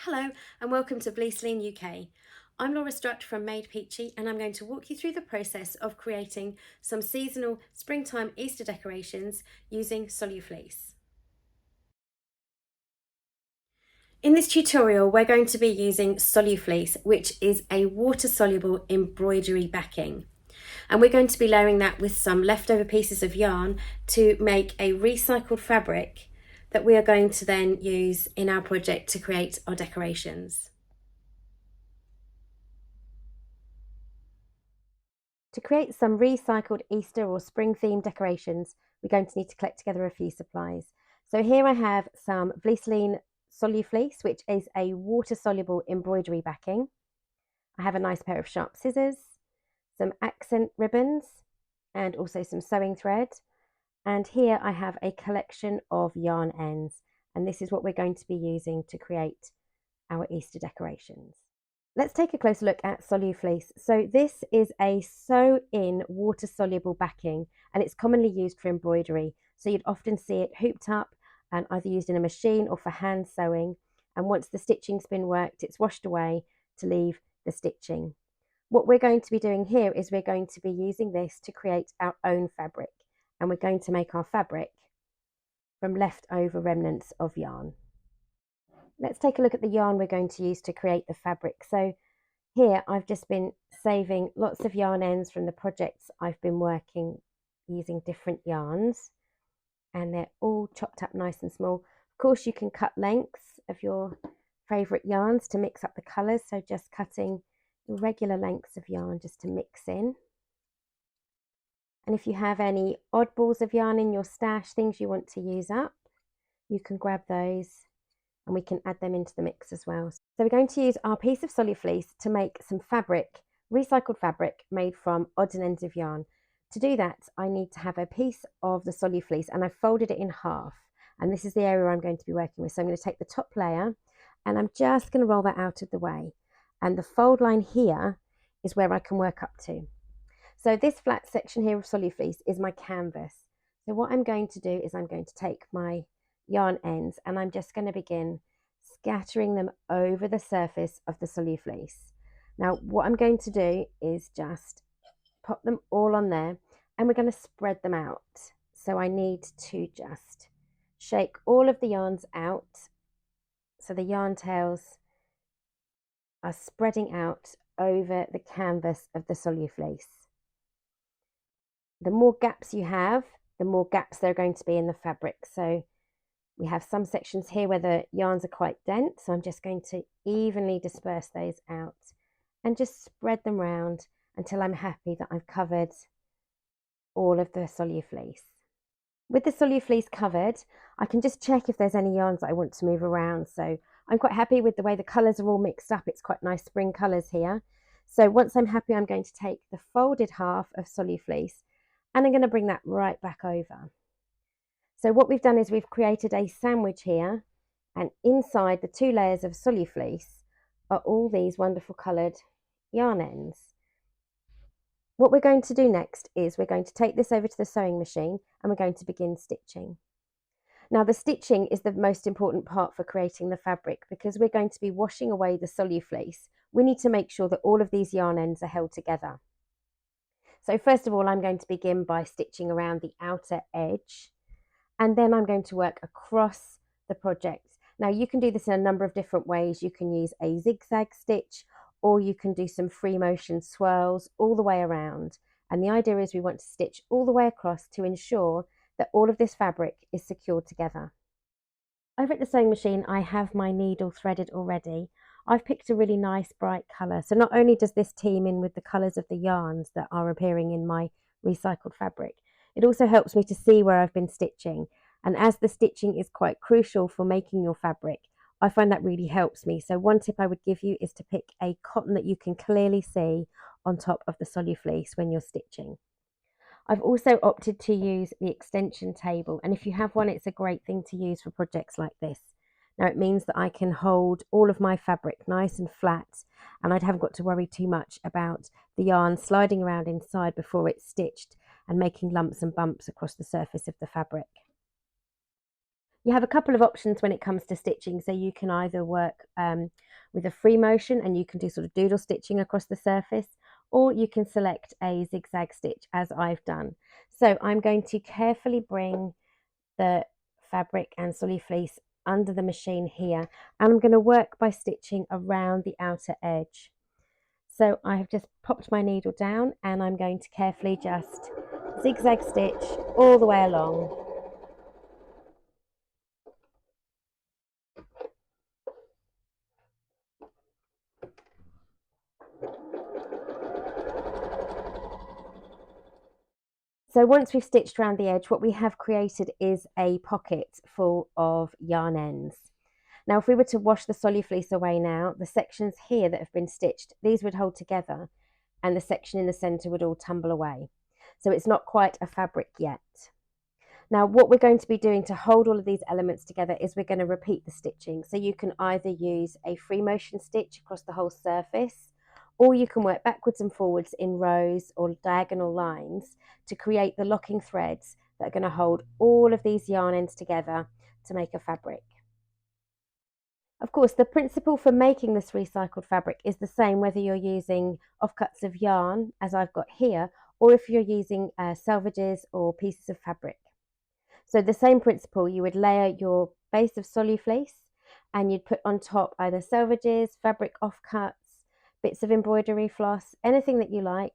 Hello and welcome to Vlieseline UK. I'm Laura Strutt from Made Peachy and I'm going to walk you through the process of creating some seasonal springtime Easter decorations using Solufleece. In this tutorial we're going to be using Solufleece, which is a water-soluble embroidery backing. And we're going to be layering that with some leftover pieces of yarn to make a recycled fabric that we are going to then use in our project to create our decorations. To create some recycled Easter or spring themed decorations, we're going to need to collect together a few supplies. So here I have some Vlieseline Solufleece, which is a water-soluble embroidery backing. I have a nice pair of sharp scissors, some accent ribbons, and also some sewing thread. And here I have a collection of yarn ends, and this is what we're going to be using to create our Easter decorations. Let's take a closer look at Solufleece. So this is a sew-in water-soluble backing and it's commonly used for embroidery. So you'd often see it hooped up and either used in a machine or for hand sewing. And once the stitching's been worked, it's washed away to leave the stitching. What we're going to be doing here is we're going to be using this to create our own fabric. And we're going to make our fabric from leftover remnants of yarn. Let's take a look at the yarn we're going to use to create the fabric. So here I've just been saving lots of yarn ends from the projects I've been working using different yarns, and they're all chopped up nice and small. Of course, you can cut lengths of your favourite yarns to mix up the colours, so just cutting regular lengths of yarn just to mix in. And if you have any odd balls of yarn in your stash, things you want to use up, you can grab those and we can add them into the mix as well. So we're going to use our piece of Solufleece to make some fabric, recycled fabric made from odds and ends of yarn. To do that, I need to have a piece of the Solufleece and I've folded it in half. And this is the area I'm going to be working with. So I'm going to take the top layer and I'm just going to roll that out of the way. And the fold line here is where I can work up to. So this flat section here of Solufleece is my canvas. So what I'm going to do is I'm going to take my yarn ends and I'm just going to begin scattering them over the surface of the Solufleece. Now what I'm going to do is just pop them all on there and we're going to spread them out. So I need to just shake all of the yarns out so the yarn tails are spreading out over the canvas of the Solufleece. The more gaps you have, the more gaps there are going to be in the fabric. So we have some sections here where the yarns are quite dense, so I'm just going to evenly disperse those out and just spread them around until I'm happy that I've covered all of the Solufleece. With the Solufleece covered, I can just check if there's any yarns that I want to move around. So I'm quite happy with the way the colours are all mixed up. It's quite nice spring colours here. So once I'm happy, I'm going to take the folded half of Solufleece and I'm going to bring that right back over. So what we've done is we've created a sandwich here, and inside the two layers of Solufleece are all these wonderful coloured yarn ends. What we're going to do next is we're going to take this over to the sewing machine and we're going to begin stitching. Now the stitching is the most important part for creating the fabric because we're going to be washing away the Solufleece. We need to make sure that all of these yarn ends are held together. So first of all, I'm going to begin by stitching around the outer edge. And then I'm going to work across the project. Now you can do this in a number of different ways. You can use a zigzag stitch or you can do some free motion swirls all the way around. And the idea is we want to stitch all the way across to ensure that all of this fabric is secured together. Over at the sewing machine, I have my needle threaded already. I've picked a really nice bright colour. So not only does this team in with the colours of the yarns that are appearing in my recycled fabric, it also helps me to see where I've been stitching. And as the stitching is quite crucial for making your fabric, I find that really helps me. So one tip I would give you is to pick a cotton that you can clearly see on top of the Solufleece when you're stitching. I've also opted to use the extension table, and if you have one, it's a great thing to use for projects like this. Now it means that I can hold all of my fabric nice and flat, and I haven't got to worry too much about the yarn sliding around inside before it's stitched and making lumps and bumps across the surface of the fabric. You have a couple of options when it comes to stitching. So you can either work with a free motion and you can do sort of doodle stitching across the surface, or you can select a zigzag stitch as I've done. So I'm going to carefully bring the fabric and Solufleece under the machine here, and I'm going to work by stitching around the outer edge. So I have just popped my needle down and I'm going to carefully just zigzag stitch all the way along. So once we've stitched around the edge, what we have created is a pocket full of yarn ends. Now, if we were to wash the Solufleece away now, the sections here that have been stitched, these would hold together and the section in the centre would all tumble away. So it's not quite a fabric yet. Now, what we're going to be doing to hold all of these elements together is we're going to repeat the stitching. So you can either use a free motion stitch across the whole surface, or you can work backwards and forwards in rows or diagonal lines to create the locking threads that are going to hold all of these yarn ends together to make a fabric. Of course, the principle for making this recycled fabric is the same whether you're using offcuts of yarn, as I've got here, or if you're using selvages or pieces of fabric. So the same principle, you would layer your base of Solufleece and you'd put on top either selvages, fabric offcuts, bits of embroidery floss, anything that you like.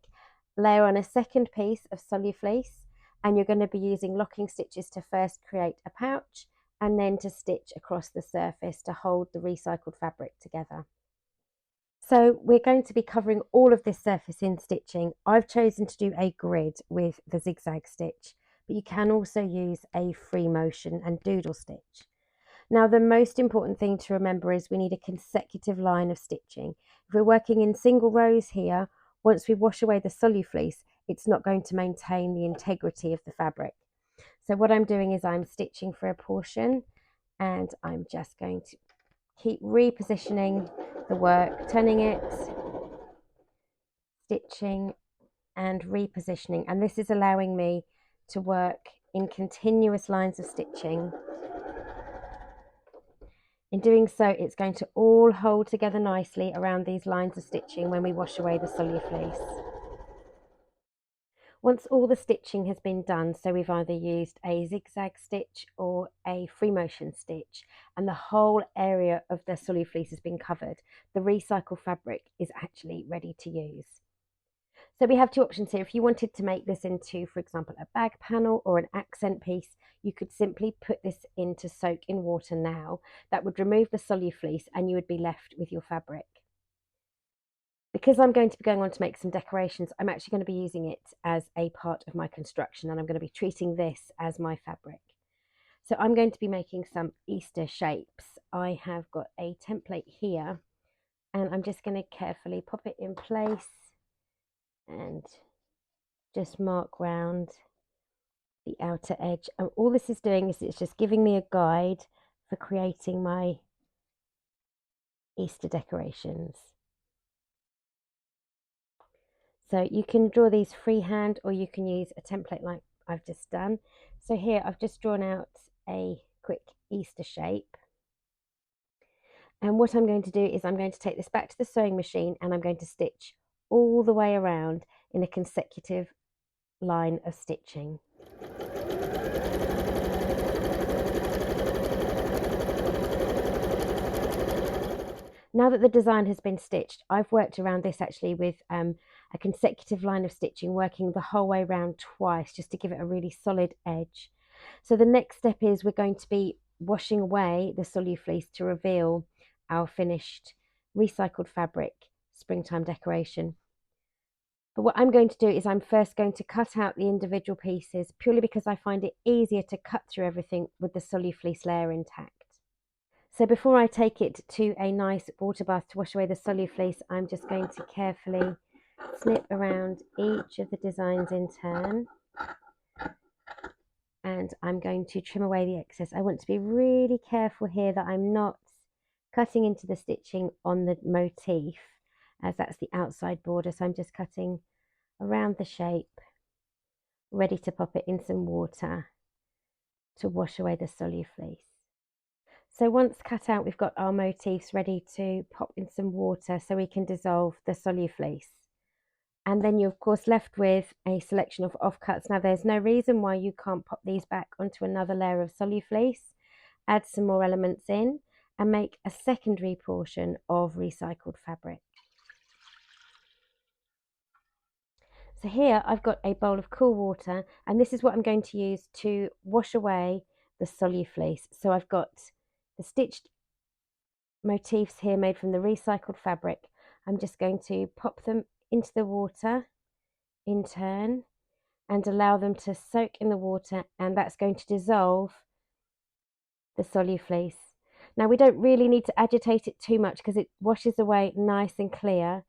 Layer on a second piece of Solufleece and you're going to be using locking stitches to first create a pouch and then to stitch across the surface to hold the recycled fabric together. So we're going to be covering all of this surface in stitching. I've chosen to do a grid with the zigzag stitch, but you can also use a free motion and doodle stitch. Now, the most important thing to remember is we need a consecutive line of stitching. If we're working in single rows here, once we wash away the Solufleece, it's not going to maintain the integrity of the fabric. So what I'm doing is I'm stitching for a portion and I'm just going to keep repositioning the work, turning it, stitching and repositioning, and this is allowing me to work in continuous lines of stitching. In doing so, it's going to all hold together nicely around these lines of stitching when we wash away the Solufleece. Once all the stitching has been done, so we've either used a zigzag stitch or a free motion stitch, and the whole area of the Solufleece has been covered, the recycled fabric is actually ready to use. So we have two options here. If you wanted to make this into, for example, a bag panel or an accent piece, you could simply put this in to soak in water now. That would remove the Solufleece and you would be left with your fabric. Because I'm going to be going on to make some decorations, I'm actually going to be using it as a part of my construction and I'm going to be treating this as my fabric. So I'm going to be making some Easter shapes. I have got a template here and I'm just going to carefully pop it in place and just mark round the outer edge. And all this is doing is it's just giving me a guide for creating my Easter decorations. So you can draw these freehand or you can use a template like I've just done. So here I've just drawn out a quick Easter shape. And what I'm going to do is I'm going to take this back to the sewing machine and I'm going to stitch all the way around in a consecutive line of stitching. Now that the design has been stitched, I've worked around this actually with a consecutive line of stitching, working the whole way around twice just to give it a really solid edge. So the next step is we're going to be washing away the Solufleece to reveal our finished recycled fabric springtime decoration. But what I'm going to do is I'm first going to cut out the individual pieces purely because I find it easier to cut through everything with the Solufleece layer intact. So before I take it to a nice water bath to wash away the Solufleece, I'm just going to carefully snip around each of the designs in turn. And I'm going to trim away the excess. I want to be really careful here that I'm not cutting into the stitching on the motif, as that's the outside border. So I'm just cutting around the shape, ready to pop it in some water to wash away the Solufleece. So once cut out, we've got our motifs ready to pop in some water so we can dissolve the Solufleece. And then you're of course left with a selection of offcuts. Now there's no reason why you can't pop these back onto another layer of Solufleece, add some more elements in, and make a secondary portion of recycled fabric. So here I've got a bowl of cool water, and this is what I'm going to use to wash away the Solufleece. So I've got the stitched motifs here made from the recycled fabric. I'm just going to pop them into the water in turn and allow them to soak in the water, and that's going to dissolve the Solufleece. Now we don't really need to agitate it too much because it washes away nice and clear,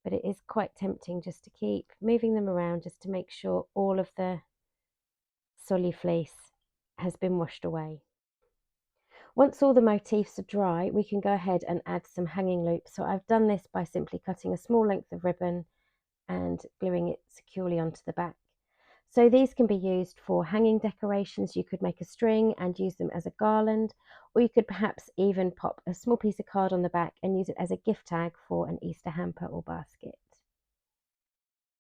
but it is quite tempting just to keep moving them around just to make sure all of the Solufleece has been washed away. Once all the motifs are dry, we can go ahead and add some hanging loops. So I've done this by simply cutting a small length of ribbon and gluing it securely onto the back. So these can be used for hanging decorations. You could make a string and use them as a garland, or you could perhaps even pop a small piece of card on the back and use it as a gift tag for an Easter hamper or basket.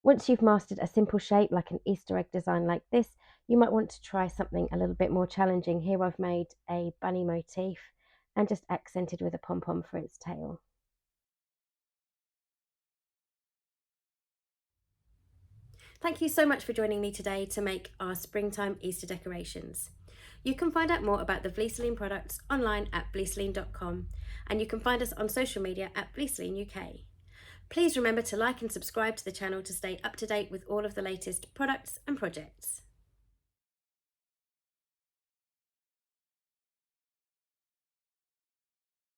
Once you've mastered a simple shape like an Easter egg design like this, you might want to try something a little bit more challenging. Here I've made a bunny motif and just accented with a pom-pom for its tail. Thank you so much for joining me today to make our springtime Easter decorations. You can find out more about the Vlieseline products online at vlieseline.com, and you can find us on social media at Vlieseline UK. Please remember to like and subscribe to the channel to stay up to date with all of the latest products and projects.